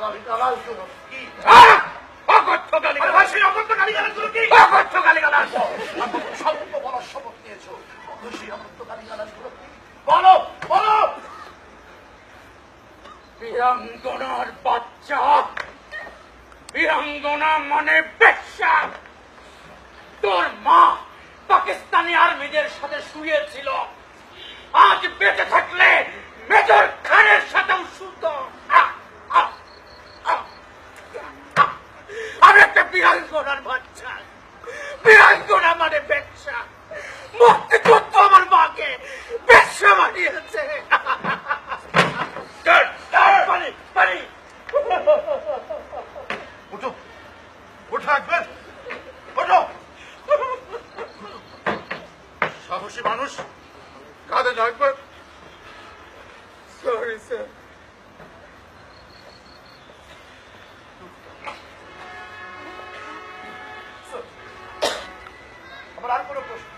গালিগালাজ গুলো কি? অকথ্য গালিগালাজ, সেই অকথ্য গালিগালাজ গুলো কি? অকথ্য গালিগালাজ। শব্দ বলার শপথ নিয়েছো, সেই অকথ্য গালিগালাজ গুলো কি? বলো বলো। বীরাঙ্গনার বাচ্চা, বীরাঙ্গনা মানে বেশ্যা। তোর মা পাকিস্তানি আর্মিদের সাথে শুয়েছিল, আজ বেঁচে থাকলে মেজর খানের সাথেও শুতো। আমি একটা বীরাঙ্গনার বাচ্চা, বীরাঙ্গনা মানে বেশ্যা। মুক্তিযুদ্ধ আমার মাকে বেশ্যা বানিয়েছে। পানি পানি। ওঠো, ওঠো একবার, ওঠো। সাহসী মানুষ কাঁধে না একবার। Sorry sir. আমার আর কোনো প্রশ্ন